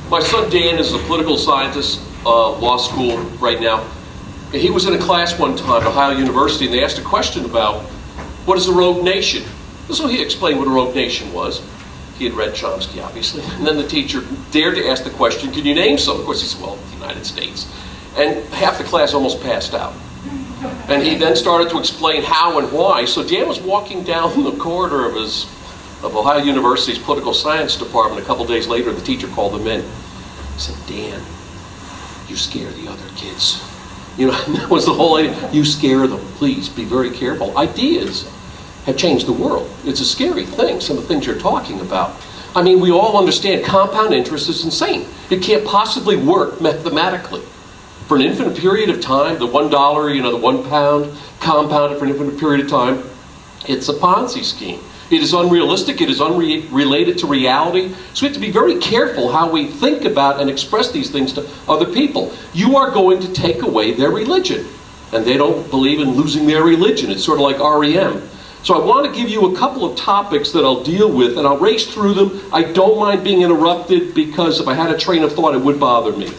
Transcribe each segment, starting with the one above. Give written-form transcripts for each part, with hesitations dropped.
My son Dan is a political scientist, law school right now. And he was in a class one time at Ohio University, and they asked a question about what is a rogue nation. So he explained what a rogue nation was. He had read Chomsky, obviously. And then the teacher dared to ask the question, can you name some? Of course, he said, well, the United States. And half the class almost passed out. And he then started to explain how and why. So Dan was walking down the corridor of Ohio University's political science department. A couple days later, the teacher called him in. He said, Dan, you scare the other kids. You know, that was the whole idea. You scare them. Please be very careful. Ideas have changed the world. It's a scary thing, some of the things you're talking about. I mean, we all understand compound interest is insane. It can't possibly work mathematically. For an infinite period of time, the $1, you know, the £1 compounded for an infinite period of time, it's a Ponzi scheme. It is unrealistic, it is unrelated to reality. So we have to be very careful how we think about and express these things to other people. You are going to take away their religion. And they don't believe in losing their religion. It's sort of like REM. So I want to give you a couple of topics that I'll deal with, and I'll race through them. I don't mind being interrupted, because if I had a train of thought, it would bother me.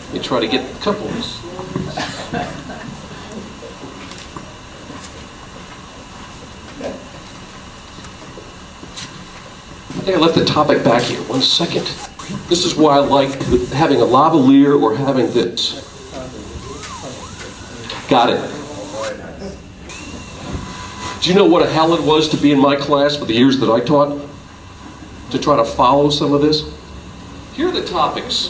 Let me try to get couples. I think I left the topic back here. 1 second. This is why I like having a lavalier or having this. Got it. Do you know what a hell it was to be in my class for the years that I taught? To try to follow some of this? Here are the topics.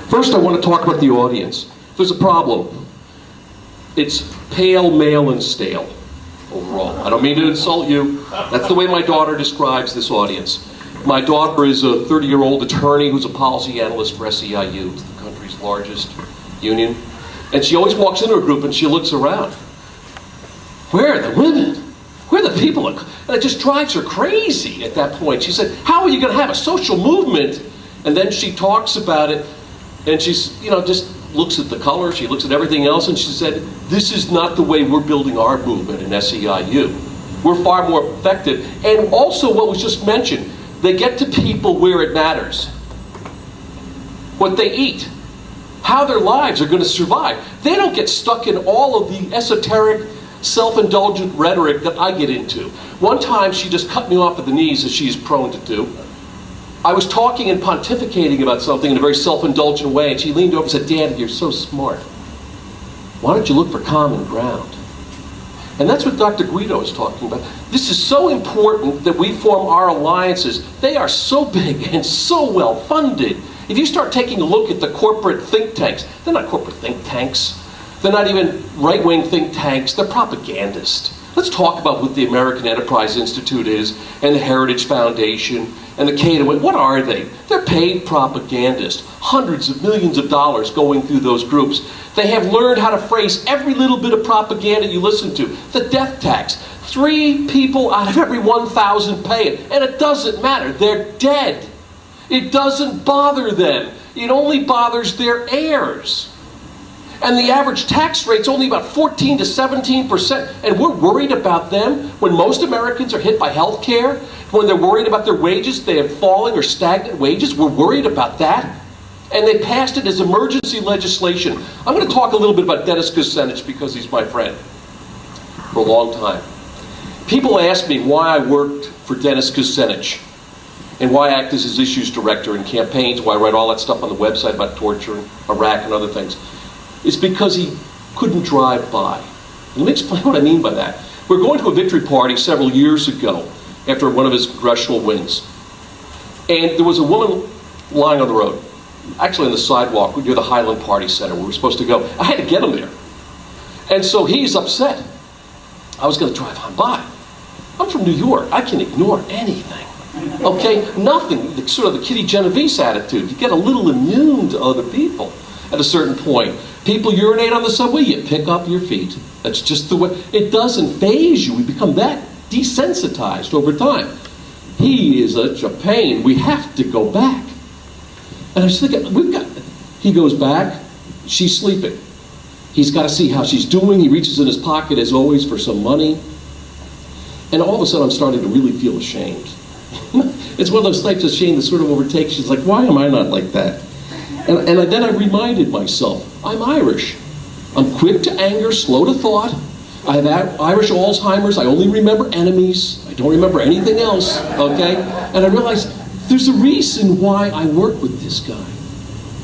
First, I want to talk about the audience. There's a problem. It's pale, male, and stale overall. I don't mean to insult you. That's the way my daughter describes this audience. My daughter is a 30-year-old attorney who's a policy analyst for SEIU, it's the country's largest union. And she always walks into a group and she looks around. Where are the women? Where are the people? And it just drives her crazy at that point. She said, how are you going to have a social movement? And then she talks about it, and she's, you know, just looks at the color, she looks at everything else, and she said, this is not the way we're building our movement in SEIU. We're far more effective. And also what was just mentioned, they get to people where it matters. What they eat, how their lives are going to survive. They don't get stuck in all of the esoteric, self-indulgent rhetoric that I get into. One time she just cut me off at the knees, as she's prone to do. I was talking and pontificating about something in a very self-indulgent way, and she leaned over and said, Dan, you're so smart. Why don't you look for common ground? And that's what Dr. Guido is talking about. This is so important that we form our alliances. They are so big and so well funded. If you start taking a look at the corporate think tanks, they're not corporate think tanks. They're not even right-wing think tanks. They're propagandists. Let's talk about what the American Enterprise Institute is, and the Heritage Foundation, and the Cato. What are they? They're paid propagandists. Hundreds of millions of dollars going through those groups. They have learned how to phrase every little bit of propaganda you listen to. The death tax. 3 people out of every 1,000 pay it. And it doesn't matter. They're dead. It doesn't bother them. It only bothers their heirs. And the average tax rate's only about 14 to 17%. And we're worried about them when most Americans are hit by health care, when they're worried about their wages, they have falling or stagnant wages. We're worried about that. And they passed it as emergency legislation. I'm going to talk a little bit about Dennis Kucinich because he's my friend for a long time. People ask me why I worked for Dennis Kucinich and why I act as his issues director in campaigns, why I write all that stuff on the website about torture in Iraq and other things. It's because he couldn't drive by. Let me explain what I mean by that. We were going to a victory party several years ago after one of his congressional wins. And there was a woman lying on the road, actually on the sidewalk near the Highland Party Center where we were supposed to go. I had to get him there. And so he's upset. I was going to drive on by. I'm from New York. I can ignore anything. Okay? Nothing. Sort of the Kitty Genovese attitude. You get a little immune to other people at a certain point. People urinate on the subway, you pick up your feet. That's just the way. It doesn't faze you. We become that desensitized over time. He is such a pain. We have to go back. And I was thinking, he goes back, she's sleeping. He's got to see how she's doing. He reaches in his pocket, as always, for some money. And all of a sudden I'm starting to really feel ashamed. It's one of those types of shame that sort of overtakes you. It's like, why am I not like that? And then I reminded myself, I'm Irish. I'm quick to anger, slow to thought. I have Irish Alzheimer's. I only remember enemies. I don't remember anything else, okay? And I realized there's a reason why I work with this guy.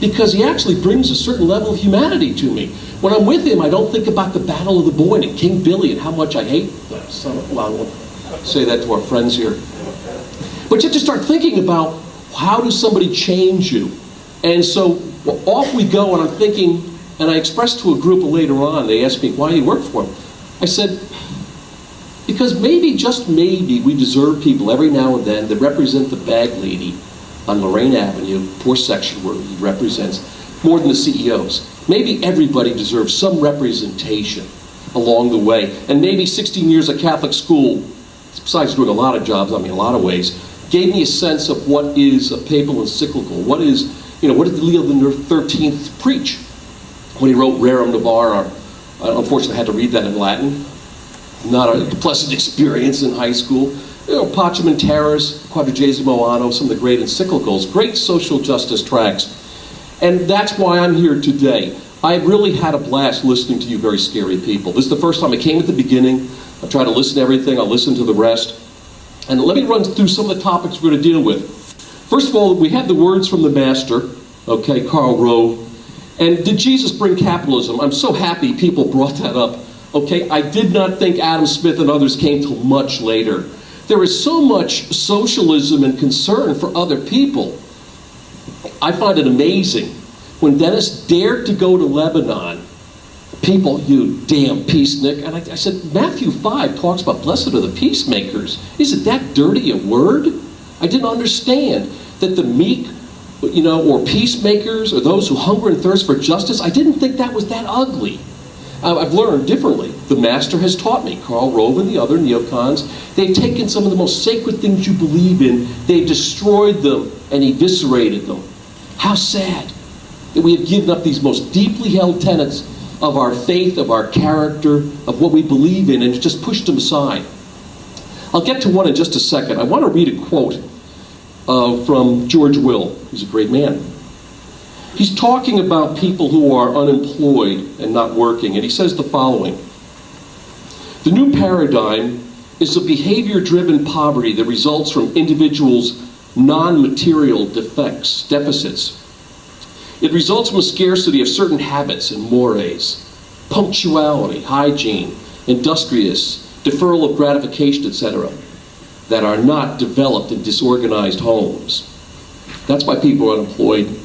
Because he actually brings a certain level of humanity to me. When I'm with him, I don't think about the Battle of the Boyne and King Billy and how much I hate them. Well, I won't say that to our friends here. But you have to start thinking about, how does somebody change you? And so off we go, and I'm thinking, and I expressed to a group later on, they asked me, why do you work for him? I said, because maybe, just maybe, we deserve people every now and then that represent the bag lady on Lorraine Avenue, poor section where he represents, more than the CEOs. Maybe everybody deserves some representation along the way. And maybe 16 years at Catholic school, besides doing a lot of jobs, I mean a lot of ways, gave me a sense of what is a papal encyclical, what is, what did Leo XIII preach when he wrote Rerum Novarum. Unfortunately, I had to read that in Latin. Not a pleasant experience in high school. Pacem in Terris, Quadragesimo Anno, some of the great encyclicals, great social justice tracts. And that's why I'm here today. I really had a blast listening to you very scary people. This is the first time I came at the beginning. I try to listen to everything, I'll listen to the rest. And let me run through some of the topics we're going to deal with. First of all, we had the words from the master, okay, Karl Rove. And did Jesus bring capitalism? I'm so happy people brought that up. Okay, I did not think Adam Smith and others came till much later. There is so much socialism and concern for other people. I find it amazing. When Dennis dared to go to Lebanon, people, you damn peacenik, and I said, Matthew 5 talks about blessed are the peacemakers. Is it that dirty a word? I didn't understand that the meek, or peacemakers, or those who hunger and thirst for justice, I didn't think that was that ugly. I've learned differently. The master has taught me, Karl Rove and the other neocons. They've taken some of the most sacred things you believe in, they've destroyed them and eviscerated them. How sad that we have given up these most deeply held tenets of our faith, of our character, of what we believe in, and just pushed them aside. I'll get to one in just a second. I want to read a quote from George Will. He's a great man. He's talking about people who are unemployed and not working, and he says the following. The new paradigm is a behavior-driven poverty that results from individuals' non-material deficits. It results from a scarcity of certain habits and mores, punctuality, hygiene, industrious, deferral of gratification, etc., that are not developed in disorganized homes. That's why people are unemployed.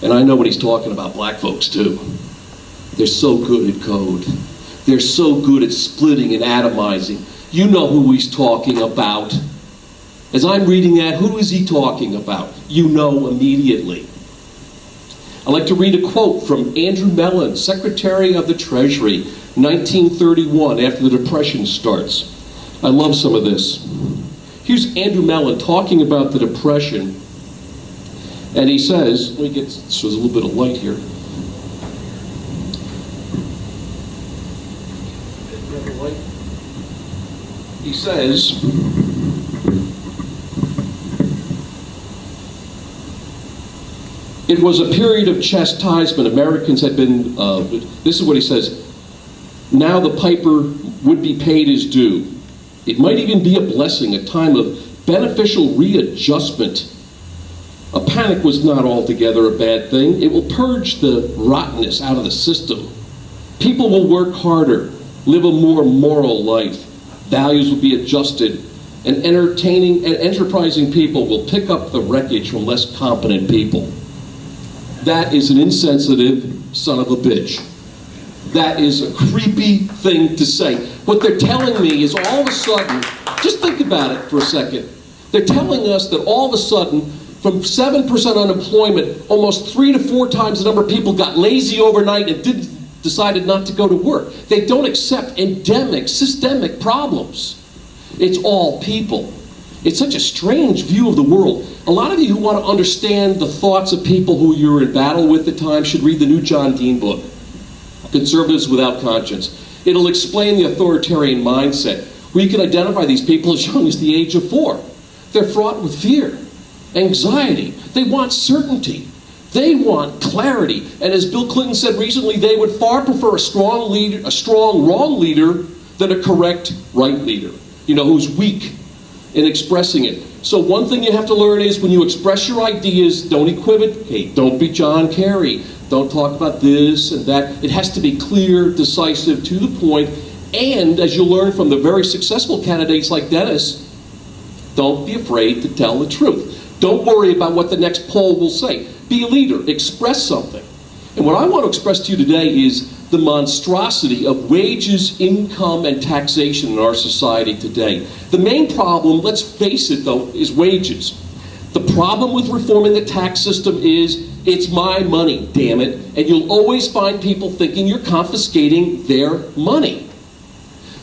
And I know what he's talking about, black folks too. They're so good at code. They're so good at splitting and atomizing. You know who he's talking about. As I'm reading that, who is he talking about? You know immediately. I'd like to read a quote from Andrew Mellon, Secretary of the Treasury, 1931, after the Depression starts. I love some of this. Here's Andrew Mellon talking about the Depression. And he says, let me get, so there's a little bit of light here. He says, it was a period of chastisement. Americans had been, this is what he says, now the piper would be paid his due. It might even be a blessing, a time of beneficial readjustment. A panic was not altogether a bad thing. It will purge the rottenness out of the system. People will work harder, live a more moral life. Values will be adjusted, and entertaining and enterprising people will pick up the wreckage from less competent people. That is an insensitive son of a bitch. That is a creepy thing to say. What they're telling me is all of a sudden, just think about it for a second. They're telling us that all of a sudden, from 7% unemployment, almost 3 to 4 times the number of people got lazy overnight and decided not to go to work. They don't accept endemic, systemic problems. It's all people. It's such a strange view of the world. A lot of you who want to understand the thoughts of people who you're in battle with at times should read the new John Dean book, Conservatives Without Conscience. It'll explain the authoritarian mindset. where you can identify these people as young as the age of 4. They're fraught with fear, anxiety. They want certainty. They want clarity. And as Bill Clinton said recently, they would far prefer a strong leader, a strong wrong leader, than a correct right leader, who's weak in expressing it. So one thing you have to learn is when you express your ideas, don't equivocate. Don't be John Kerry. Don't talk about this and that. It has to be clear, decisive, to the point. And as you'll learn from the very successful candidates like Dennis, don't be afraid to tell the truth. Don't worry about what the next poll will say. Be a leader. Express something. And what I want to express to you today is the monstrosity of wages, income, and taxation in our society today. The main problem, let's face it though, is wages. The problem with reforming the tax system is it's my money, damn it. And you'll always find people thinking you're confiscating their money.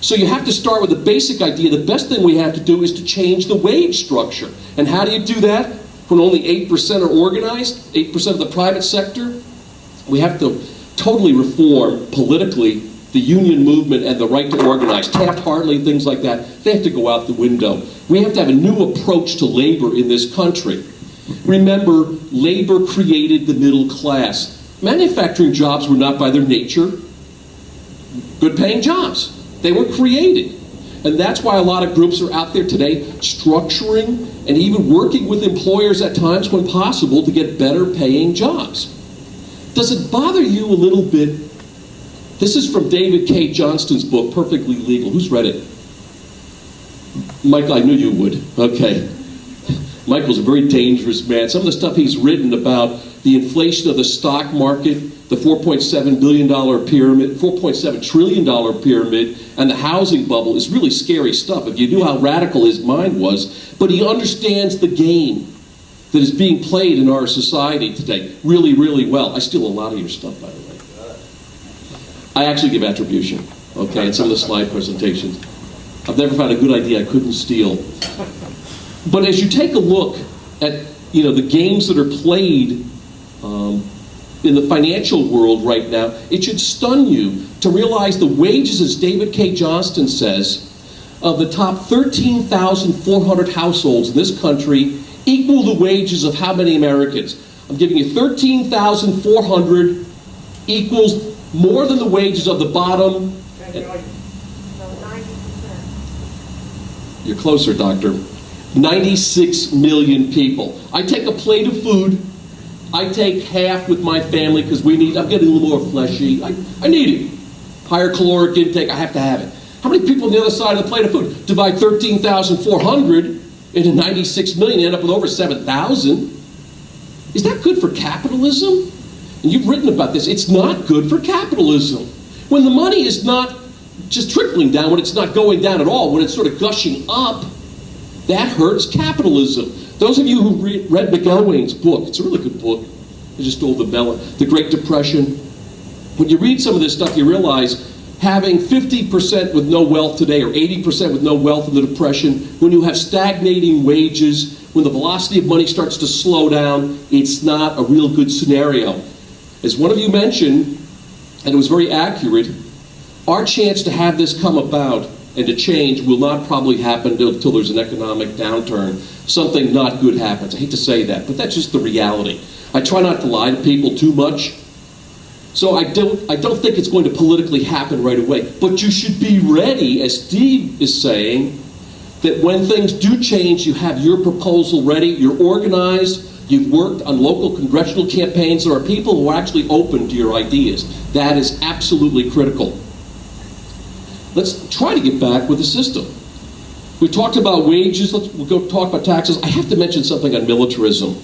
So you have to start with the basic idea. The best thing we have to do is to change the wage structure. And how do you do that when only 8% are organized, 8% of the private sector? We have to totally reform politically the union movement and the right to organize. Taft-Hartley, things like that, they have to go out the window. We have to have a new approach to labor in this country. Remember, labor created the middle class. Manufacturing jobs were not by their nature good-paying jobs. They were created. And that's why a lot of groups are out there today structuring and even working with employers at times when possible to get better paying jobs. Does it bother you a little bit? This is from David K. Johnston's book, Perfectly Legal. Who's read it? Michael, I knew you would. Okay. Michael's a very dangerous man. Some of the stuff he's written about the inflation of the stock market, the $4.7 billion pyramid, $4.7 trillion pyramid, and the housing bubble is really scary stuff if you knew how radical his mind was. But he understands the game that is being played in our society today really, really well. I steal a lot of your stuff, by the way. I actually give attribution, okay, in some of the slide presentations. I've never found a good idea I couldn't steal. But as you take a look at the games that are played in the financial world right now, it should stun you to realize the wages, as David K. Johnston says, of the top 13,400 households in this country equal the wages of how many Americans? I'm giving you 13,400 equals more than the wages of the bottom. You're closer, doctor. 96 million people. I take a plate of food. I take half with my family because I'm getting a little more fleshy. I need it. Higher caloric intake, I have to have it. How many people on the other side of the plate of food? Divide 13,400 into 96 million, you end up with over 7,000. Is that good for capitalism? And you've written about this. It's not good for capitalism. When the money is not just trickling down, when it's not going down at all, when it's sort of gushing up, that hurts capitalism. Those of you who read McElwain's book, it's a really good book. I just stole the Great Depression. When you read some of this stuff, you realize having 50% with no wealth today or 80% with no wealth in the Depression, when you have stagnating wages, when the velocity of money starts to slow down, it's not a real good scenario. As one of you mentioned, and it was very accurate, our chance to have this come about and to change will not probably happen until there's an economic downturn. Something not good happens. I hate to say that, but that's just the reality. I try not to lie to people too much. So I don't think it's going to politically happen right away. But you should be ready, as Steve is saying, that when things do change, you have your proposal ready, you're organized, you've worked on local congressional campaigns, there are people who are actually open to your ideas. That is absolutely critical. Let's try to get back with the system. We talked about wages, we'll go talk about taxes. I have to mention something on militarism.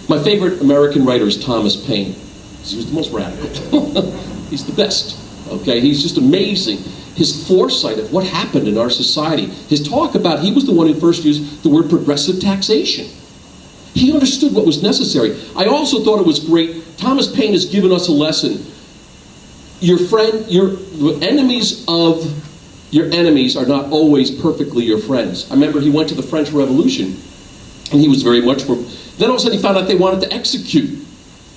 My favorite American writer is Thomas Paine. He was the most radical. He's the best, okay? He's just amazing. His foresight of what happened in our society. His talk about, he was the one who first used the word progressive taxation. He understood what was necessary. I also thought it was great. Thomas Paine has given us a lesson. The enemies of your enemies are not always perfectly your friends. I remember he went to the French Revolution, and he was very much for. Then all of a sudden he found out they wanted to execute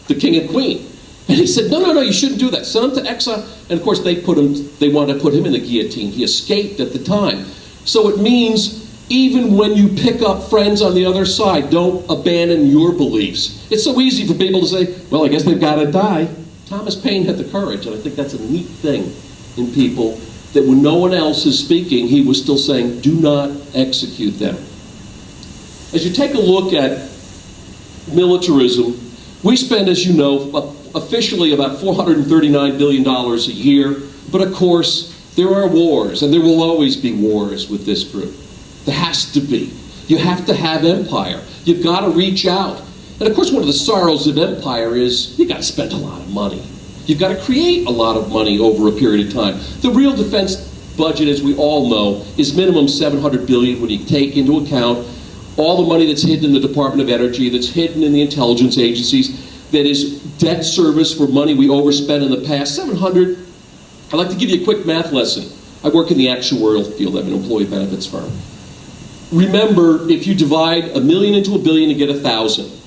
the king and queen. And he said, no, you shouldn't do that. Send him to exile. And of course, they wanted to put him in the guillotine. He escaped at the time. So it means even when you pick up friends on the other side, don't abandon your beliefs. It's so easy for people to say, well, I guess they've got to die. Thomas Paine had the courage, and I think that's a neat thing in people, that when no one else is speaking, he was still saying, do not execute them. As you take a look at militarism, we spend, as you know, officially about $439 billion a year, but of course, there are wars, and there will always be wars with this group. There has to be. You have to have empire. You've got to reach out. And of course, one of the sorrows of empire is you've got to spend a lot of money. You've got to create a lot of money over a period of time. The real defense budget, as we all know, is minimum $700 billion when you take into account all the money that's hidden in the Department of Energy, that's hidden in the intelligence agencies, that is debt service for money we overspent in the past. 700. I'd like to give you a quick math lesson. I work in the actuarial field. I have an employee benefits firm. Remember, if you divide a million into a billion, you get 1,000.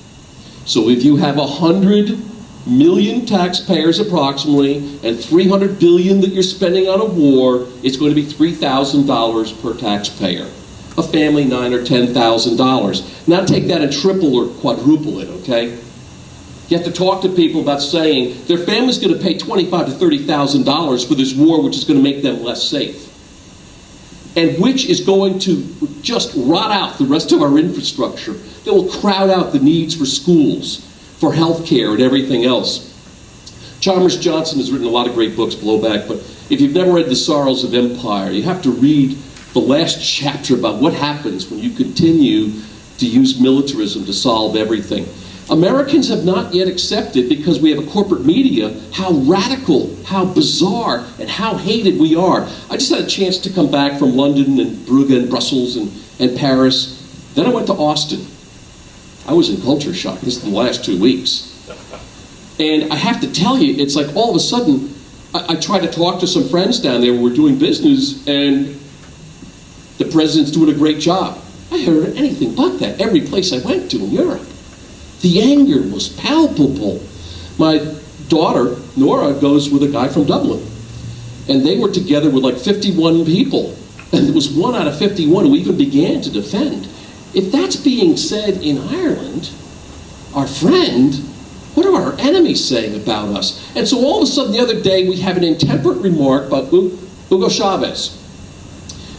So if you have 100 million taxpayers approximately, and 300 billion that you're spending on a war, it's going to be $3,000 per taxpayer. A family, $9,000 or $10,000. Now take that and triple or quadruple it, okay? You have to talk to people about saying their family's going to pay $25,000 to $30,000 for this war, which is going to make them less safe, and which is going to just rot out the rest of our infrastructure. That will crowd out the needs for schools, for health care, and everything else. Chalmers Johnson has written a lot of great books, blowback, but if you've never read The Sorrows of Empire, you have to read the last chapter about what happens when you continue to use militarism to solve everything. Americans have not yet accepted, because we have a corporate media, how radical, how bizarre, and how hated we are. I just had a chance to come back from London and Brugge and Brussels and Paris. Then I went to Austin. I was in culture shock. This is the last 2 weeks. And I have to tell you, it's like all of a sudden, I tried to talk to some friends down there who were doing business, and the president's doing a great job. I heard anything but that every place I went to in Europe. The anger was palpable. My daughter, Nora, goes with a guy from Dublin. And they were together with like 51 people. And there was 1 out of 51 who even began to defend. If that's being said in Ireland, our friend, what are our enemies saying about us? And so all of a sudden the other day we have an intemperate remark about Hugo Chavez.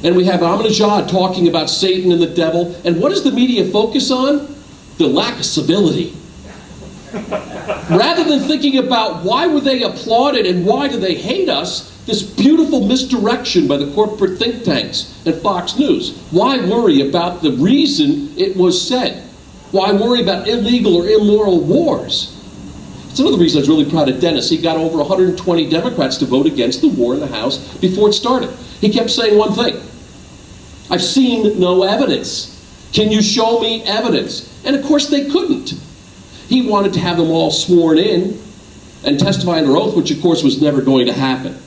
And we have Ahmadinejad talking about Satan and the devil. And what does the media focus on? The lack of civility. Rather than thinking about why were they applauded and why do they hate us, this beautiful misdirection by the corporate think tanks and Fox News. Why worry about the reason it was said? Why worry about illegal or immoral wars? It's another reason I was really proud of Dennis. He got over 120 Democrats to vote against the war in the House before it started. He kept saying one thing: I've seen no evidence. Can you show me evidence? And of course they couldn't. He wanted to have them all sworn in and testify under oath, which of course was never going to happen.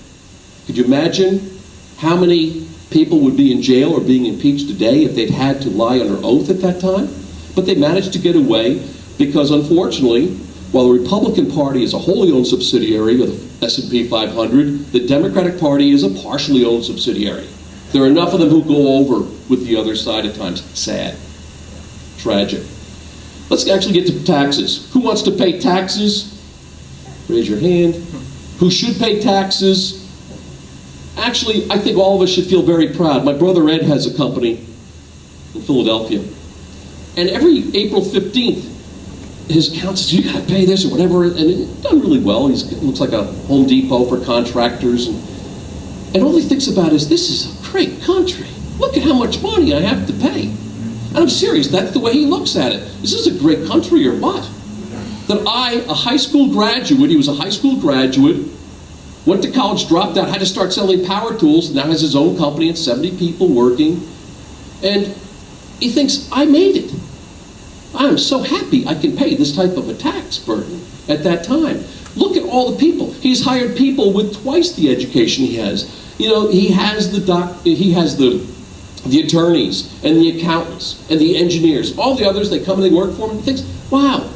Could you imagine how many people would be in jail or being impeached today if they'd had to lie under oath at that time? But they managed to get away because, unfortunately, while the Republican Party is a wholly owned subsidiary of the S&P 500, the Democratic Party is a partially owned subsidiary. There are enough of them who go over with the other side at times. Sad. Tragic. Let's actually get to taxes. Who wants to pay taxes? Raise your hand. Who should pay taxes? Actually, I think all of us should feel very proud. My brother Ed has a company in Philadelphia. And every April 15th, his accountant says, you gotta pay this or whatever, and it's done really well. He looks like a Home Depot for contractors. And all he thinks about is, this is a great country. Look at how much money I have to pay. And I'm serious, that's the way he looks at it. Is this a great country or what? That I, a high school graduate, he was a high school graduate, went to college, dropped out, had to start selling power tools, now has his own company and 70 people working. And he thinks, I made it. I'm so happy I can pay this type of a tax burden at that time. Look at all the people. He's hired people with twice the education he has. You know, he has the attorneys and the accountants and the engineers. All the others, they come and they work for him and he thinks, wow,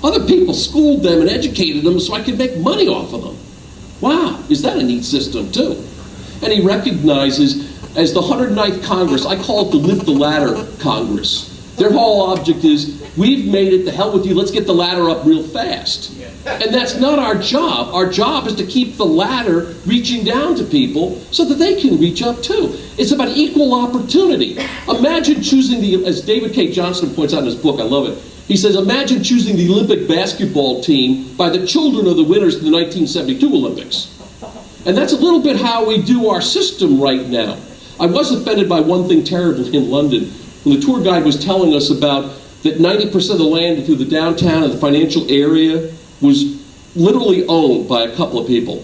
Other people schooled them and educated them so I could make money off of them. Wow, is that a neat system too? And he recognizes, as the 109th Congress, I call it the Live the Ladder Congress. Their whole object is, we've made it, the hell with you, let's get the ladder up real fast. And that's not our job. Our job is to keep the ladder reaching down to people so that they can reach up too. It's about equal opportunity. Imagine choosing as David K. Johnston points out in his book, I love it, he says, imagine choosing the Olympic basketball team by the children of the winners of the 1972 Olympics. And that's a little bit how we do our system right now. I was offended by one thing terribly in London when the tour guide was telling us about that 90% of the land through the downtown and the financial area was literally owned by a couple of people,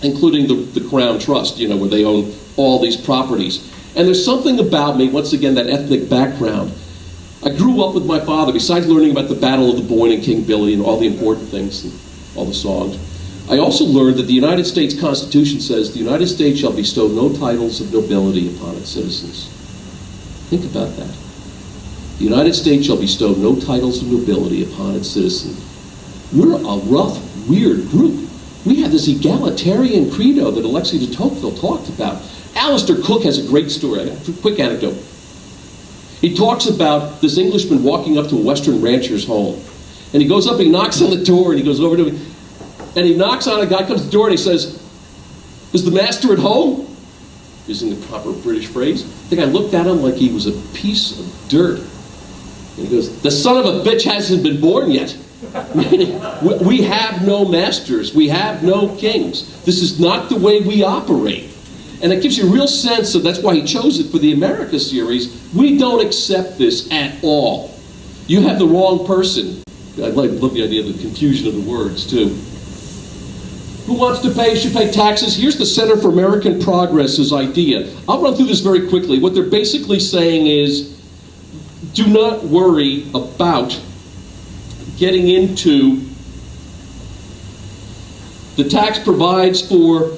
including the Crown Trust, where they own all these properties. And there's something about me, once again, that ethnic background. I grew up with my father, besides learning about the Battle of the Boyne and King Billy and all the important things and all the songs. I also learned that the United States Constitution says the United States shall bestow no titles of nobility upon its citizens. Think about that. The United States shall bestow no titles of nobility upon its citizens. We're a rough, weird group. We have this egalitarian credo that Alexis de Tocqueville talked about. Alistair Cook has a great story. I got a quick anecdote. He talks about this Englishman walking up to a Western rancher's home. And he goes up, he knocks on the door, and he goes over to him, and he knocks on it, a guy comes to the door, and he says, "Is the master at home?" Using the proper British phrase. The guy looked at him like he was a piece of dirt. And he goes, "The son of a bitch hasn't been born yet." Meaning, we have no masters. We have no kings. This is not the way we operate. And it gives you a real sense of, that's why he chose it for the America series. We don't accept this at all. You have the wrong person. I love the idea of the confusion of the words, too. Who wants to pay should pay taxes. Here's the Center for American Progress's idea. I'll run through this very quickly. What they're basically saying is, do not worry about getting into, the tax provides for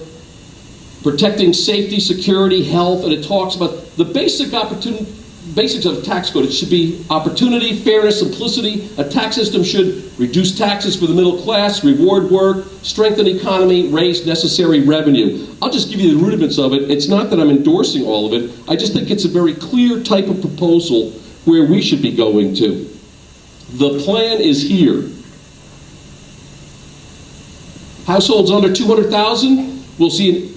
protecting safety, security, health, and it talks about the basics of a tax code. It should be opportunity, fairness, simplicity. A tax system should reduce taxes for the middle class, reward work, strengthen economy, raise necessary revenue. I'll just give you the rudiments of it. It's not that I'm endorsing all of it. I just think it's a very clear type of proposal where we should be going to. The plan is here. Households under $200,000 will see an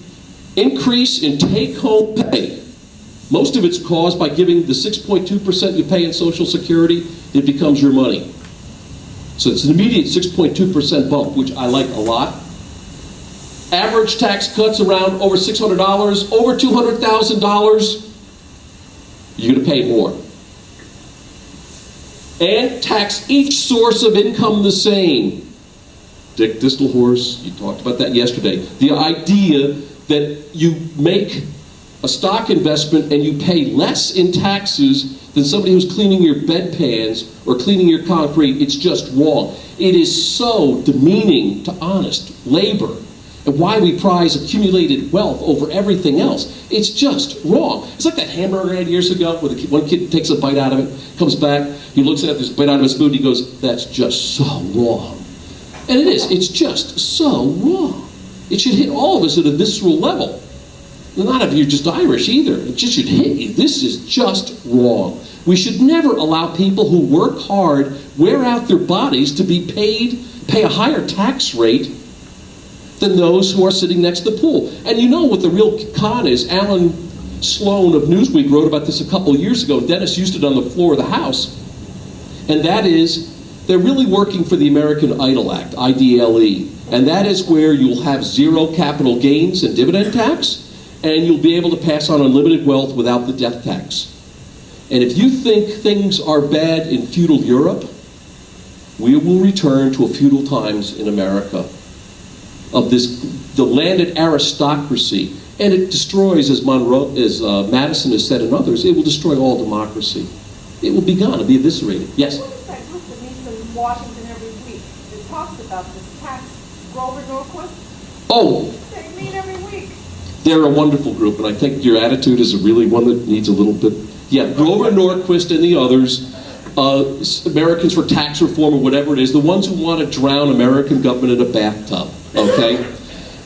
increase in take-home pay. Most of it's caused by giving the 6.2% you pay in Social Security, it becomes your money. So it's an immediate 6.2% bump, which I like a lot. Average tax cuts around over $600, over $200,000, you're going to pay more. And tax each source of income the same. Dick Distelhorst, you talked about that yesterday. The idea that you make a stock investment and you pay less in taxes than somebody who's cleaning your bedpans or cleaning your concrete, it's just wrong. It is so demeaning to honest labor and why we prize accumulated wealth over everything else. It's just wrong. It's like that hamburger I had years ago where one kid takes a bite out of it, comes back, he looks at it, there's a bite out of his food, he goes, "That's just so wrong." And it is. It's just so wrong. It should hit all of us at a visceral level. Not if you're just Irish either. It just should hit you. This is just wrong. We should never allow people who work hard, wear out their bodies, to be pay a higher tax rate than those who are sitting next to the pool. And you know what the real con is? Alan Sloan of Newsweek wrote about this a couple of years ago. Dennis used it on the floor of the House. And that is, they're really working for the American Idle Act, IDLE. And that is where you'll have zero capital gains and dividend tax, and you'll be able to pass on unlimited wealth without the death tax. And if you think things are bad in feudal Europe, we will return to a feudal times in America of the landed aristocracy. And it destroys, as Madison has said and others, it will destroy all democracy. It will be gone, it will be eviscerated. Yes? What is that group that meets in Washington every week that talks about this tax, Grover Norquist? Oh! They meet every week. They're a wonderful group, and I think your attitude is really one that needs a little bit... Yeah, Grover Norquist and the others, Americans for Tax Reform or whatever it is, the ones who want to drown American government in a bathtub, okay?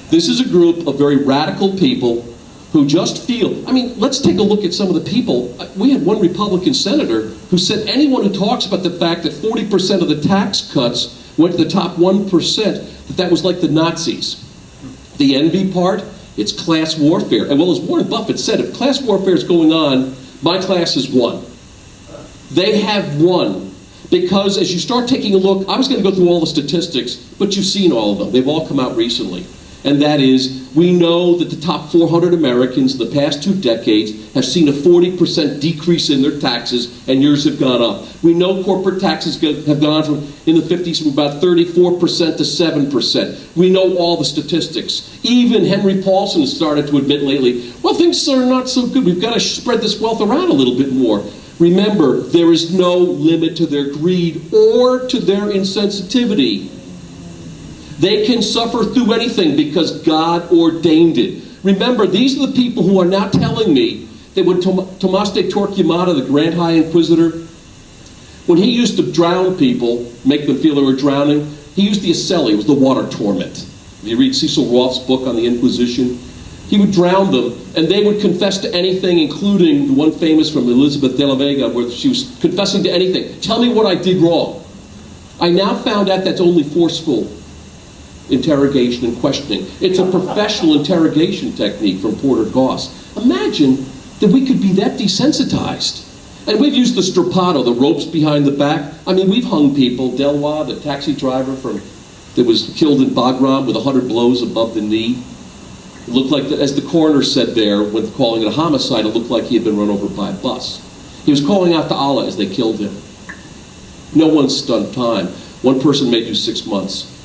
This is a group of very radical people who just feel, I mean, let's take a look at some of the people. We had one Republican senator who said anyone who talks about the fact that 40% of the tax cuts went to the top 1%, that was like the Nazis. The envy part, it's class warfare. And well, as Warren Buffett said, if class warfare is going on, my class has won. They have won. Because as you start taking a look, I was going to go through all the statistics, but you've seen all of them. They've all come out recently. And that is, we know that the top 400 Americans in the past 2 decades have seen a 40% decrease in their taxes, and yours have gone up. We know corporate taxes have gone from, in the 50s, from about 34% to 7%. We know all the statistics. Even Henry Paulson has started to admit lately, well, things are not so good. We've got to spread this wealth around a little bit more. Remember, there is no limit to their greed or to their insensitivity. They can suffer through anything because God ordained it. Remember, these are the people who are now telling me that when Tomás de Torquemada, the Grand High Inquisitor, when he used to drown people, make them feel they were drowning, he used the acelli, it was the water torment. If you read Cecil Roth's book on the Inquisition, he would drown them, and they would confess to anything, including the one famous from Elizabeth de la Vega, where she was confessing to anything. Tell me what I did wrong. I now found out that's only forceful interrogation and questioning. It's a professional interrogation technique from Porter Goss. Imagine that we could be that desensitized. And we've used the strappado, the ropes behind the back. I mean, we've hung people. Delwa, the taxi driver that was killed in Bagram with 100 blows above the knee. It looked like, as the coroner said there, when calling it a homicide, it looked like he had been run over by a bus. He was calling out to Allah as they killed him. No one's done time. One person may do 6 months.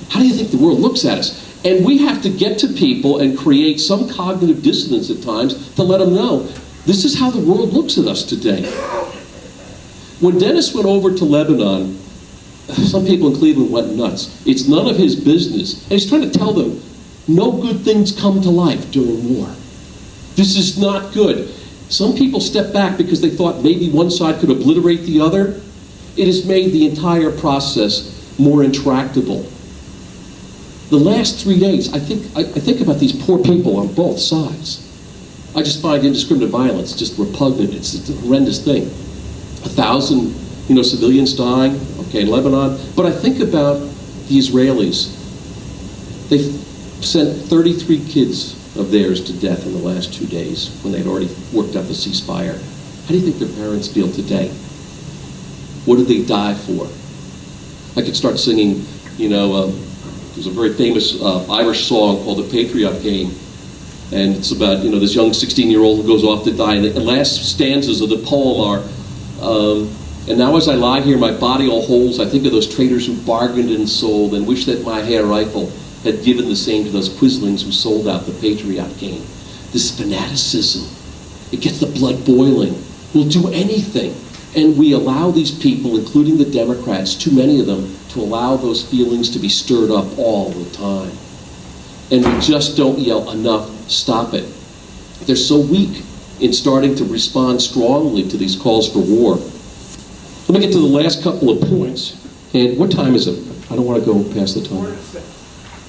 How do you think the world looks at us? And we have to get to people and create some cognitive dissonance at times to let them know, this is how the world looks at us today. When Dennis went over to Lebanon, some people in Cleveland went nuts. It's none of his business. And he's trying to tell them, no good things come to life during war. This is not good. Some people stepped back because they thought maybe one side could obliterate the other. It has made the entire process more intractable. The last 3 days, I think about these poor people on both sides. I just find indiscriminate violence just repugnant. It's a horrendous thing. 1,000, civilians dying, okay, in Lebanon. But I think about the Israelis. They sent 33 kids of theirs to death in the last 2 days when they'd already worked out the ceasefire. How do you think their parents feel today? What did they die for? I could start singing, there's a very famous Irish song called The Patriot Game. And it's about, this young 16-year-old who goes off to die. And the last stanzas of the poem are, and now as I lie here, my body all holes, I think of those traders who bargained and sold and wish that my hair rifle had given the same to those quislings who sold out the Patriot Game. This fanaticism, it gets the blood boiling. We'll do anything. And we allow these people, including the Democrats, too many of them, to allow those feelings to be stirred up all the time. And we just don't yell enough, stop it. They're so weak in starting to respond strongly to these calls for war. Let me get to the last couple of points. And what time is it? I don't want to go past the time.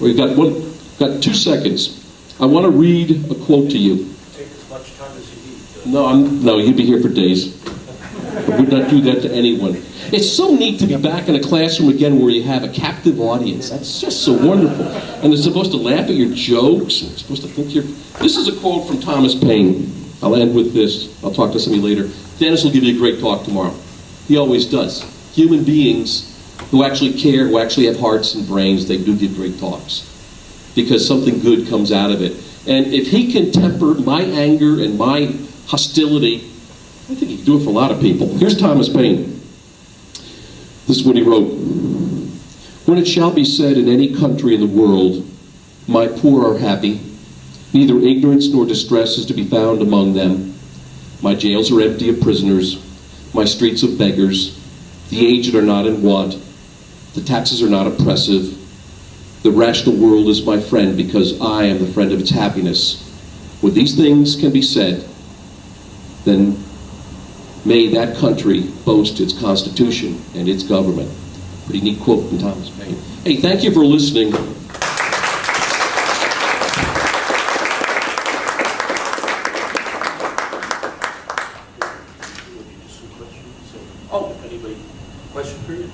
We've got 2 seconds. I want to read a quote to you. Take as much time as you need. No, you'd be here for days. I would not do that to anyone. It's so neat to be back in a classroom again where you have a captive audience. That's just so wonderful. And they're supposed to laugh at your jokes. And they're supposed to think you're... This is a quote from Thomas Paine. I'll end with this. I'll talk to somebody later. Dennis will give you a great talk tomorrow. He always does. Human beings who actually care, who actually have hearts and brains, they do give great talks. Because something good comes out of it. And if he can temper my anger and my hostility, I think he can do it for a lot of people. Here's Thomas Paine. This is what he wrote. When it shall be said in any country in the world, my poor are happy, neither ignorance nor distress is to be found among them. My jails are empty of prisoners, my streets of beggars, the aged are not in want, the taxes are not oppressive, the rational world is my friend because I am the friend of its happiness. When these things can be said, then May that country boast its constitution and its government. Pretty neat quote from Thomas Paine. Hey, thank you for listening. Oh, anybody, question for you?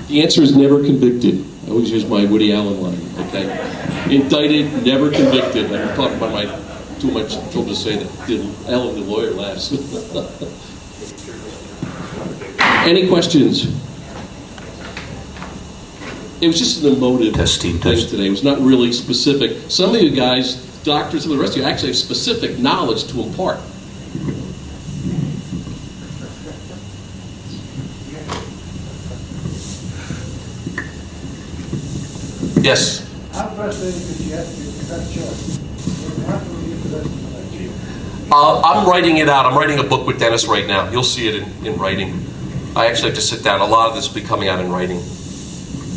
The answer is never convicted. I always use my Woody Allen line, okay? Indicted, never convicted. I'm talking about my too much children say that Ellen, the lawyer, laughs. Any questions? It was just an emotive thing today. It was not really specific. Some of you guys, doctors, and the rest of you actually have specific knowledge to impart. Yes? How frustrating did you have to be with that choice? How can we get to that? I'm writing it out. I'm writing a book with Dennis right now. You'll see it in writing. I actually have to sit down. A lot of this will be coming out in writing.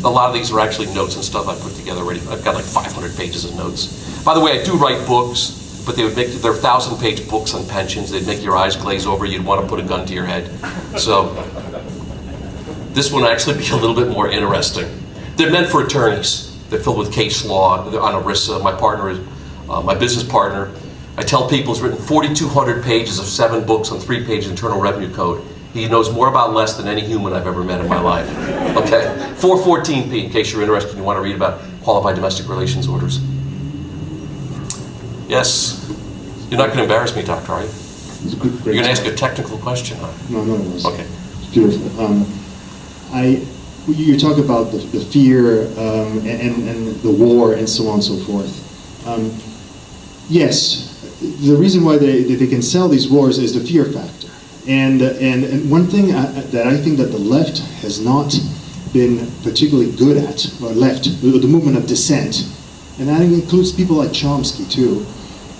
A lot of these are actually notes and stuff I put together already. I've got like 500 pages of notes. By the way, I do write books, but they're 1,000-page books on pensions. They'd make your eyes glaze over. You'd want to put a gun to your head. So this one will actually be a little bit more interesting. They're meant for attorneys. They're filled with case law. They're on ERISA. My partner is my business partner. I tell people he's written 4,200 pages of 7 books on 3-page Internal Revenue Code. He knows more about less than any human I've ever met in my life. Okay? 414p, in case you're interested and you want to read about qualified domestic relations orders. Yes? You're not going to embarrass me, Doctor, are you? It's a good, You're going to ask a technical question, huh? No, it was. Okay. It's beautiful. You talk about the fear and the war and so on and so forth. Yes, the reason why they can sell these wars is the fear factor. And one thing that I think that the left has not been particularly good at, or the movement of dissent, and that includes people like Chomsky too,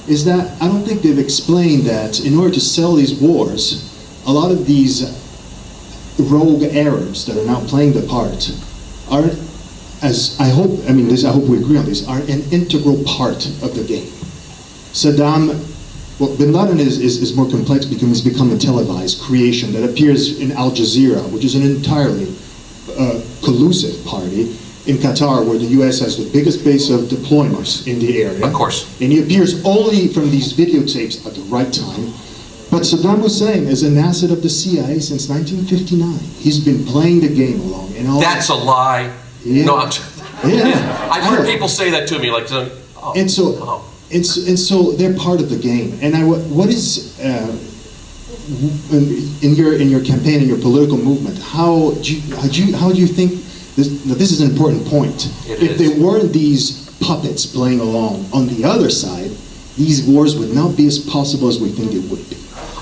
is that I don't think they've explained that in order to sell these wars, a lot of these rogue Arabs that are now playing the part are, as I hope we agree on this, are an integral part of the game. Bin Laden is more complex because he's become a televised creation that appears in Al Jazeera, which is an entirely collusive party in Qatar, where the U.S. has the biggest base of deployments in the area. Of course. And he appears only from these videotapes at the right time. But Saddam Hussein is an asset of the CIA since 1959. He's been playing the game along. And all That's a lie. Yeah. No, Yeah. I've heard people say that to me, like, oh, And so, oh. and so they're part of the game. And what is in your campaign, in your political movement? How do you think this is an important point? If there weren't these puppets playing along on the other side, these wars would not be as possible as we think it would be.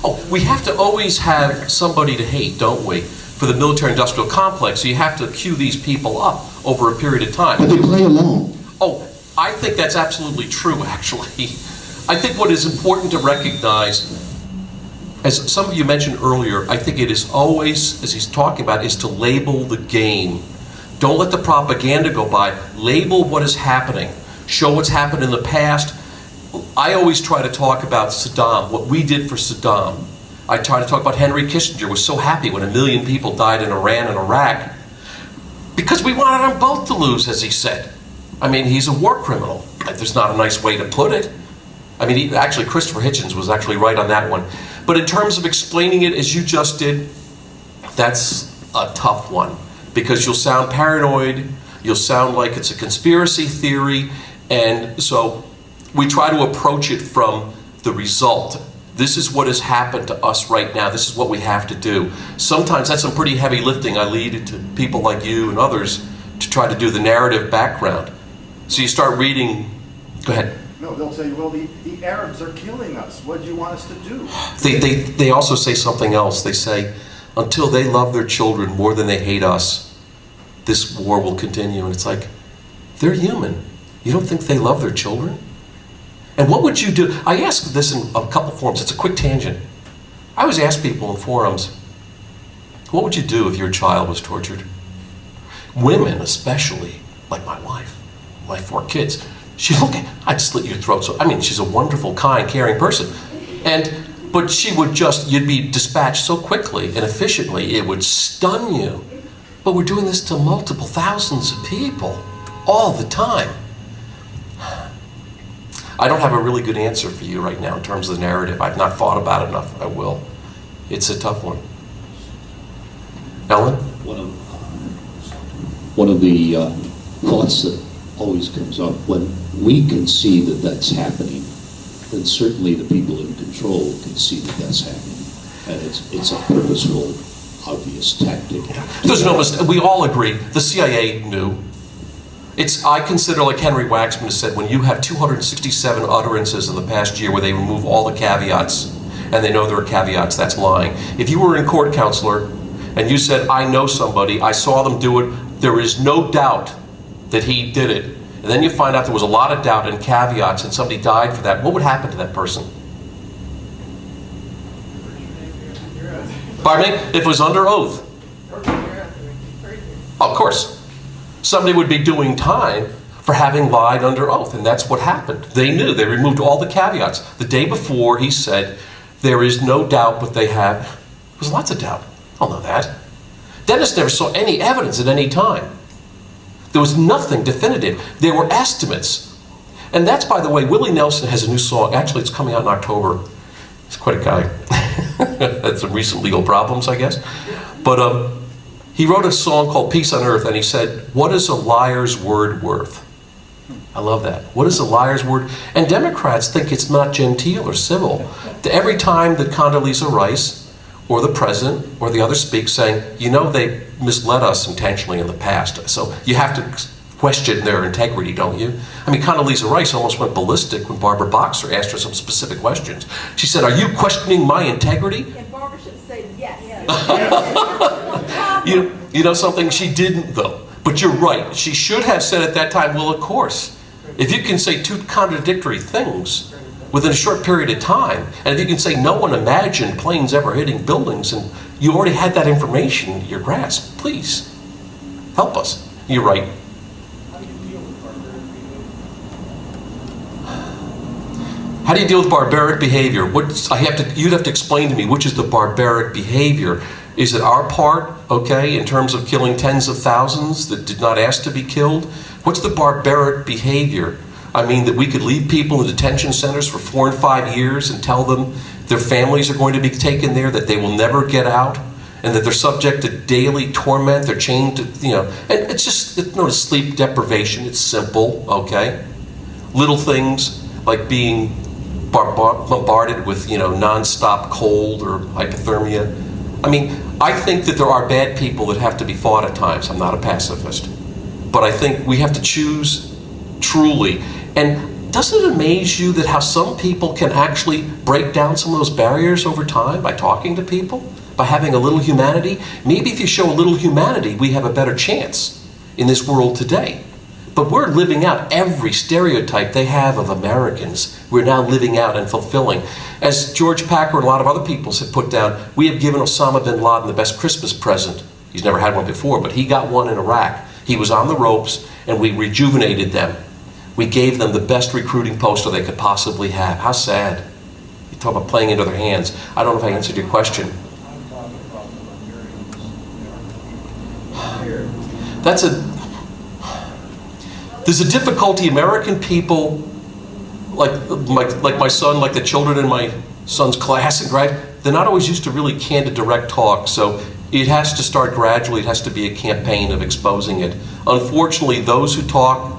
Oh, we have to always have somebody to hate, don't we? For the military-industrial complex, so you have to queue these people up over a period of time. But they play along. Oh, I think that's absolutely true, actually. I think what is important to recognize, as some of you mentioned earlier, I think it is always, as he's talking about, is to label the game. Don't let the propaganda go by. Label what is happening. Show what's happened in the past. I always try to talk about Saddam, what we did for Saddam. I try to talk about Henry Kissinger was so happy when 1 million people died in Iran and Iraq because we wanted them both to lose, as he said. I mean, he's a war criminal. There's not a nice way to put it. I mean, actually, Christopher Hitchens was actually right on that one. But in terms of explaining it as you just did, that's a tough one because you'll sound paranoid, you'll sound like it's a conspiracy theory, and so we try to approach it from the result. This is what has happened to us right now. This is what we have to do. Sometimes that's some pretty heavy lifting. I lead it to people like you and others to try to do the narrative background. So you start reading, go ahead. No, they'll tell you, well, the Arabs are killing us. What do you want us to do? They also say something else. They say, until they love their children more than they hate us, this war will continue. And it's like, they're human. You don't think they love their children? And what would you do? I ask this in a couple forums. It's a quick tangent. I always ask people in forums, what would you do if your child was tortured? Women especially, like my wife, my 4 kids, I'd slit your throat. So, I mean, she's a wonderful, kind, caring person. And But she would just, you'd be dispatched so quickly and efficiently, it would stun you. But we're doing this to multiple thousands of people all the time. I don't have a really good answer for you right now in terms of the narrative. I've not thought about it enough. I will. It's a tough one. Ellen? One of the thoughts that always comes up when we can see that that's happening, then certainly the people in control can see that that's happening, and it's a purposeful, obvious tactic. There's no mistake. We all agree. The CIA knew. I consider, like Henry Waxman has said, when you have 267 utterances in the past year where they remove all the caveats, and they know there are caveats, that's lying. If you were in court, counselor, and you said, I know somebody, I saw them do it, there is no doubt that he did it, and then you find out there was a lot of doubt and caveats and somebody died for that, what would happen to that person? Pardon me? If it was under oath. Of course. Somebody would be doing time for having lied under oath, and that's what happened. They knew. They removed all the caveats. The day before, he said, there is no doubt, but they have. There was lots of doubt. I don't know that. Dennis never saw any evidence at any time. There was nothing definitive. There were estimates. And that's, by the way, Willie Nelson has a new song. Actually, it's coming out in October. He's quite a guy. Had some recent legal problems, I guess. But he wrote a song called Peace on Earth, and he said, what is a liar's word worth? I love that. What is a liar's word? And Democrats think it's not genteel or civil. Every time that Condoleezza Rice or the president or the other speaks saying, you know, they misled us intentionally in the past, so you have to question their integrity, don't you? I mean, Condoleezza Rice almost went ballistic when Barbara Boxer asked her some specific questions. She said, are you questioning my integrity? And Barbara should say yes. You know something? She didn't, though. But you're right. She should have said at that time, well, of course. If you can say two contradictory things within a short period of time, and if you can say no one imagined planes ever hitting buildings, and you already had that information in your grasp, please, help us. You're right. How do you deal with barbaric behavior? You'd have to explain to me, which is the barbaric behavior? Is it our part, okay, in terms of killing tens of thousands that did not ask to be killed? What's the barbaric behavior? I mean, that we could leave people in detention centers for 4 and 5 years and tell them their families are going to be taken there, that they will never get out, and that they're subject to daily torment, they're chained to, and it's known as sleep deprivation. It's simple, okay? Little things like being bombarded with, non-stop cold or hypothermia. I mean, I think that there are bad people that have to be fought at times. I'm not a pacifist. But I think we have to choose truly. And doesn't it amaze you that how some people can actually break down some of those barriers over time by talking to people, by having a little humanity? Maybe if you show a little humanity, we have a better chance in this world today. But we're living out every stereotype they have of Americans. We're now living out and fulfilling. As George Packer and a lot of other people have put down, we have given Osama bin Laden the best Christmas present. He's never had one before, but he got one in Iraq. He was on the ropes, and we rejuvenated them. We gave them the best recruiting poster they could possibly have. How sad. You talk about playing into their hands. I don't know if I answered your question. There's a difficulty. American people, like my son, like the children in my son's class, right? They're not always used to really candid, direct talk. So it has to start gradually. It has to be a campaign of exposing it. Unfortunately, those who talk,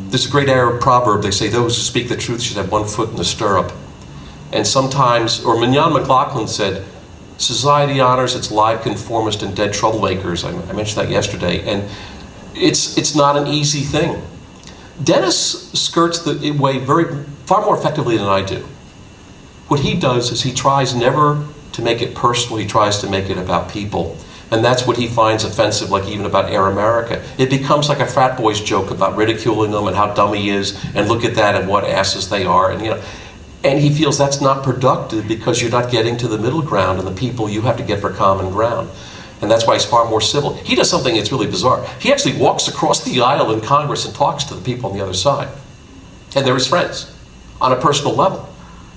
there's a great Arab proverb. They say those who speak the truth should have one foot in the stirrup. And sometimes, or Mignon McLaughlin said, society honors its live conformist and dead troublemakers. I mentioned that yesterday. And it's not an easy thing. Dennis skirts the way far more effectively than I do. What he does is he tries never to make it personal, he tries to make it about people. And that's what he finds offensive, like even about Air America. It becomes like a frat boy's joke about ridiculing them and how dumb he is, and look at that and what asses they are. And he feels that's not productive because you're not getting to the middle ground and the people you have to get for common ground. And that's why he's far more civil. He does something that's really bizarre. He actually walks across the aisle in Congress and talks to the people on the other side. And they're his friends on a personal level.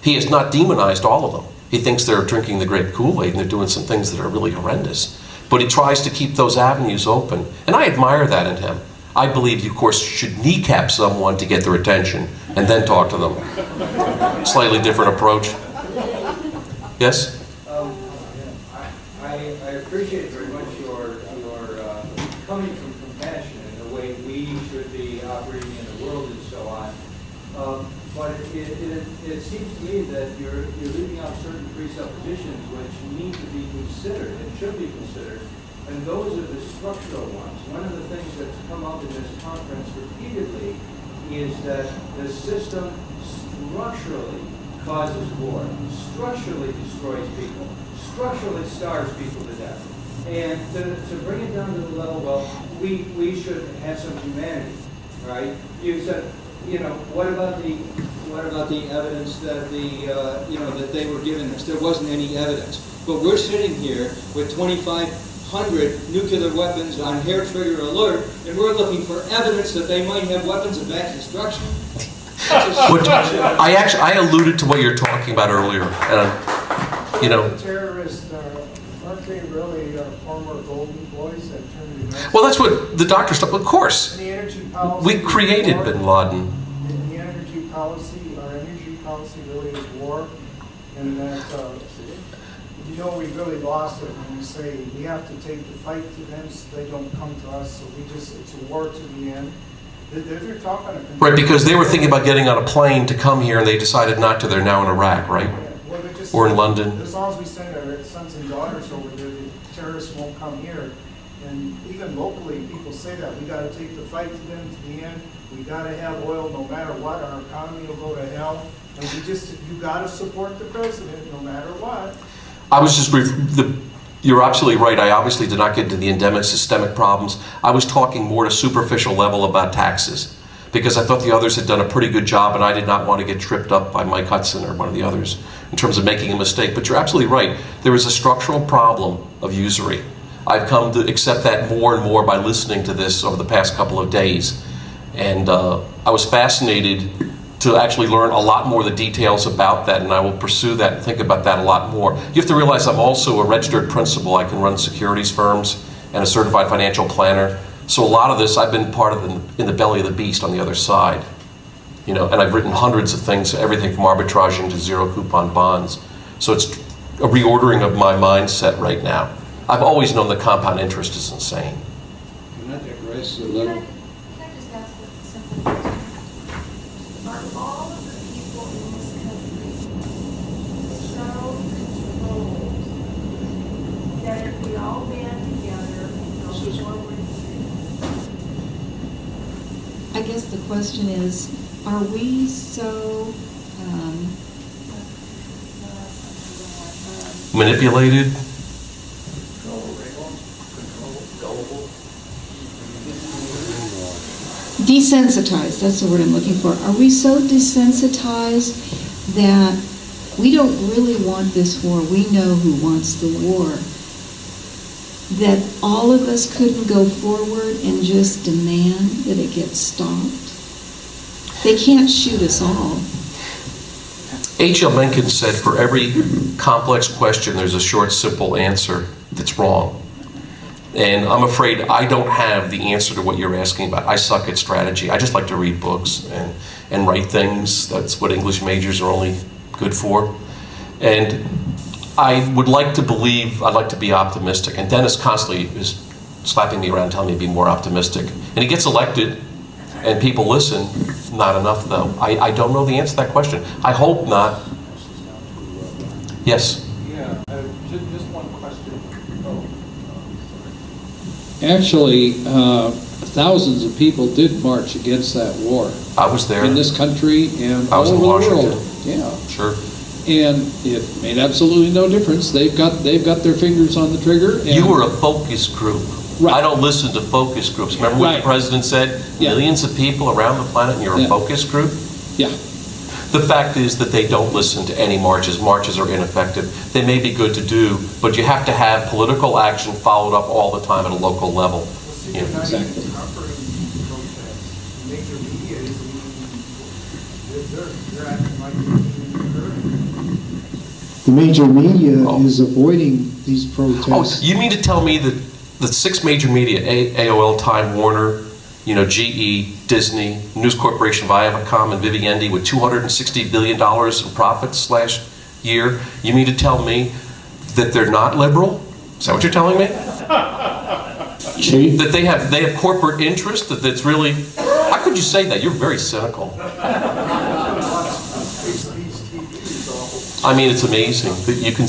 He has not demonized all of them. He thinks they're drinking the grape Kool-Aid and they're doing some things that are really horrendous. But he tries to keep those avenues open. And I admire that in him. I believe you, of course, should kneecap someone to get their attention and then talk to them. Slightly different approach. Yes? I appreciate very much your coming from compassion and the way we should be operating in the world and so on. But it seems to me that you're leaving out certain presuppositions which need to be considered and should be considered, and those are the structural ones. One of the things that's come up in this conference repeatedly is that the system structurally causes war, structurally destroys people, structurally starves people to death. And to bring it down to the level, well, we should have some humanity, right? You said, what about the evidence that that they were giving us? There wasn't any evidence. But we're sitting here with 2,500 nuclear weapons on hair trigger alert, and we're looking for evidence that they might have weapons of mass destruction. I alluded to what you're talking about earlier. Terrorists, aren't they really former golden boys that turned against? Well, that's what the doctors thought. Of course. And the energy policy. We created war, bin Laden. and the energy policy, our energy policy really is war, and that we really lost it when we say we have to take the fight to them so they don't come to us. So it's a war to the end. They're talking Right, because they were thinking about getting on a plane to come here and they decided not to. They're now in Iraq, right? Well, just, or in London. As long as we send our sons and daughters over there, the terrorists won't come here. And even locally, people say that. We got to take the fight to them to the end. We got to have oil no matter what. Our economy will go to hell. And you got to support the president no matter what. I was just, you're absolutely right. I obviously did not get into the endemic systemic problems. I was talking more at a superficial level about taxes because I thought the others had done a pretty good job and I did not want to get tripped up by Mike Hudson or one of the others in terms of making a mistake. But you're absolutely right. There is a structural problem of usury. I've come to accept that more and more by listening to this over the past couple of days. And I was fascinated to actually learn a lot more of the details about that, and I will pursue that and think about that a lot more. You have to realize I'm also a registered principal. I can run securities firms and a certified financial planner. So a lot of this, I've been part of in the belly of the beast on the other side. And I've written hundreds of things, everything from arbitraging to zero coupon bonds. So it's a reordering of my mindset right now. I've always known that compound interest is insane. Can I digress a Can little? I just ask a simple question? Are all of the people in this country so controlled that if we all band together and go forward? I guess the question is, are we so Manipulated? desensitized? That's the word I'm looking for. Are we so desensitized that we don't really want this war? We know who wants the war. That all of us couldn't go forward and just demand that it get stopped? They can't shoot us all. H.L. Mencken said, for every complex question, there's a short, simple answer that's wrong. And I'm afraid I don't have the answer to what you're asking about. I suck at strategy. I just like to read books and write things. That's what English majors are only good for. And I would like to believe, I'd like to be optimistic. And Dennis constantly is slapping me around telling me to be more optimistic. And he gets elected, and people listen. Not enough, though. I don't know the answer to that question. I hope not. Yes? Yeah, just one question. Actually, thousands of people did march against that war. I was there. In this country and I all was in over Washington. the world. Yeah. Sure. And it made absolutely no difference. They've got their fingers on the trigger. And You were a focus group. Right. I don't listen to focus groups. Remember what Right. the president said? Yeah. Millions of people around the planet and you're a Yeah. focus group? Yeah. The fact is that they don't listen to any marches. Marches are ineffective. They may be good to do, but you have to have political action followed up all the time at a local level. See, Yeah, you're not exactly. even covering protests. Major media isn't even, they're acting like they're even heard. The major media is avoiding these protests. Oh, you mean to tell me that the 6 major media, AOL, Time Warner, GE, Disney, News Corporation, Viacom, and Vivendi, with $260 billion in profits last year, you mean to tell me that they're not liberal? Is that what you're telling me? That they have corporate interest? That's really... How could you say that? You're very cynical. I mean, it's amazing that you can...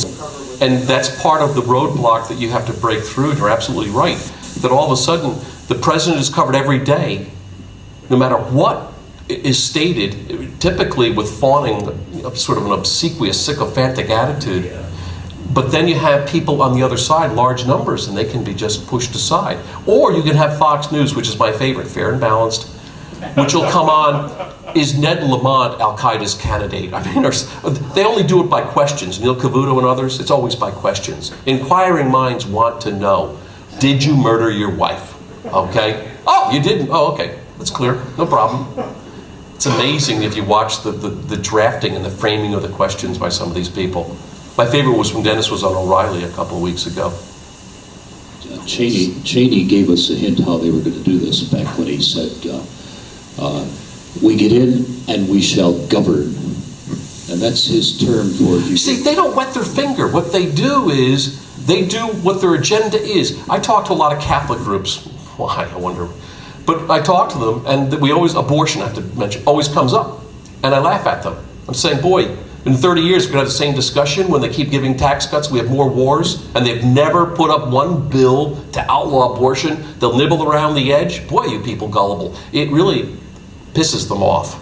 And that's part of the roadblock that you have to break through, and you're absolutely right. That all of a sudden, the president is covered every day, no matter what is stated, typically with fawning, sort of an obsequious, sycophantic attitude. But then you have people on the other side, large numbers, and they can be just pushed aside. Or you can have Fox News, which is my favorite, Fair and Balanced, which will come on, is Ned Lamont Al-Qaeda's candidate? I mean, they only do it by questions. Neil Cavuto and others, it's always by questions. Inquiring minds want to know, did you murder your wife? Okay. Oh, you didn't? Oh, okay. That's clear. No problem. It's amazing if you watch the drafting and the framing of the questions by some of these people. My favorite was when Dennis was on O'Reilly a couple of weeks ago. Cheney gave us a hint how they were going to do this back when he said, we get in and we shall govern. And that's his term for... See, they don't wet their finger. What they do is, they do what their agenda is. I talk to a lot of Catholic groups. Why, I wonder. But I talk to them, and abortion, I have to mention, always comes up. And I laugh at them. I'm saying, boy, in 30 years, we're going to have the same discussion when they keep giving tax cuts. We have more wars, and they've never put up one bill to outlaw abortion. They'll nibble around the edge. Boy, you people gullible. It really pisses them off.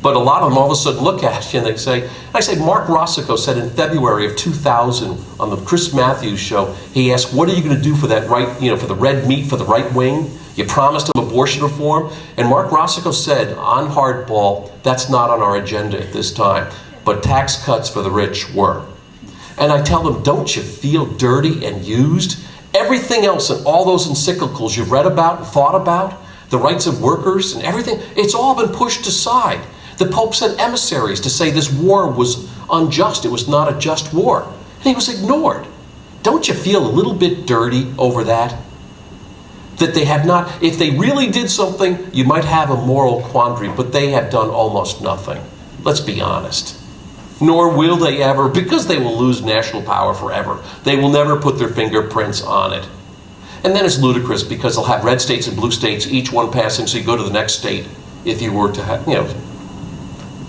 But a lot of them all of a sudden look at you and I say, Mark Rossico said in February of 2000 on the Chris Matthews show, he asked, what are you going to do for that right, for the red meat, for the right wing? You promised them abortion reform. And Mark Rossico said on Hardball, that's not on our agenda at this time. But tax cuts for the rich were. And I tell them, don't you feel dirty and used? Everything else and all those encyclicals you've read about and thought about, the rights of workers and everything, it's all been pushed aside. The Pope sent emissaries to say this war was unjust. It was not a just war. And he was ignored. Don't you feel a little bit dirty over that? That they have not, if they really did something, you might have a moral quandary, but they have done almost nothing. Let's be honest. Nor will they ever, because they will lose national power forever. They will never put their fingerprints on it. And then it's ludicrous because they'll have red states and blue states, each one passing, so you go to the next state if you were to have,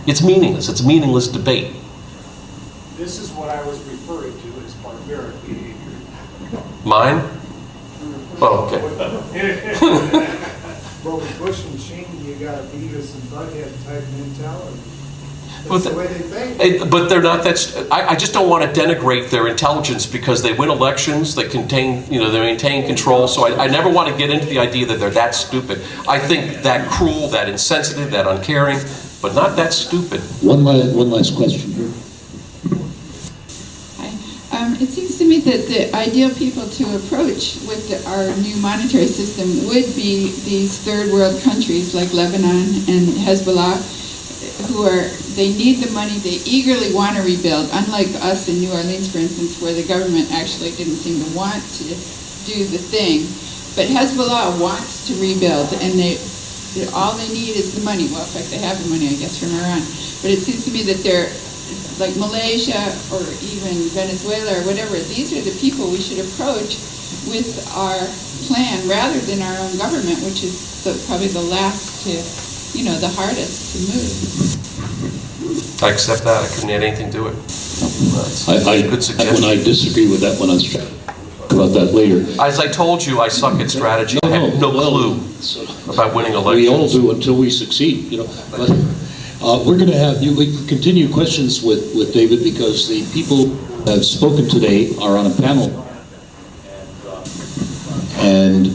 it's meaningless. It's a meaningless debate. This is what I was referring to as barbaric behavior. Mine? Oh, okay. Well, with Bush and Cheney, you got a Beavis and Butthead type mentality. But That's the way they think. But they're not. I just don't want to denigrate their intelligence because they win elections. They maintain control. So I never want to get into the idea that they're that stupid. I think that cruel, that insensitive, that uncaring, but not that stupid. One last question here. It seems to me that the ideal people to approach with our new monetary system would be these third world countries like Lebanon and Hezbollah, they need the money, they eagerly want to rebuild, unlike us in New Orleans, for instance, where the government actually didn't seem to want to do the thing. But Hezbollah wants to rebuild, and all they need is the money. Well, in fact, they have the money, I guess, from Iran. But it seems to me that they're, like Malaysia or even Venezuela or whatever, these are the people we should approach with our plan rather than our own government, which is probably the last to, the hardest to move. I accept that. I couldn't add anything to it. That's a good suggestion. When I disagree with that one, I'll talk about that later. As I told you, I suck at strategy. I have no clue about winning elections. We all do until we succeed, But we're going to have we can continue questions with David because the people who have spoken today are on a panel, and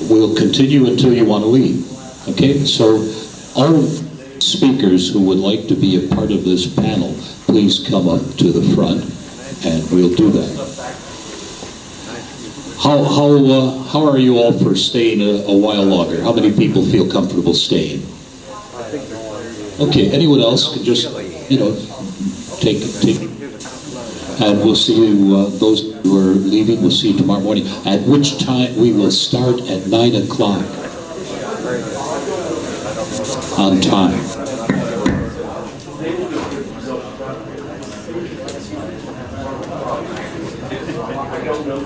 we'll continue until you want to leave. Okay, so all speakers who would like to be a part of this panel, please come up to the front, and we'll do that. How are you all for staying a while longer? How many people feel comfortable staying? Okay, anyone else can just, take And we'll see you, those who are leaving, we'll see you tomorrow morning, at which time we will start at 9 o'clock on time. I don't know.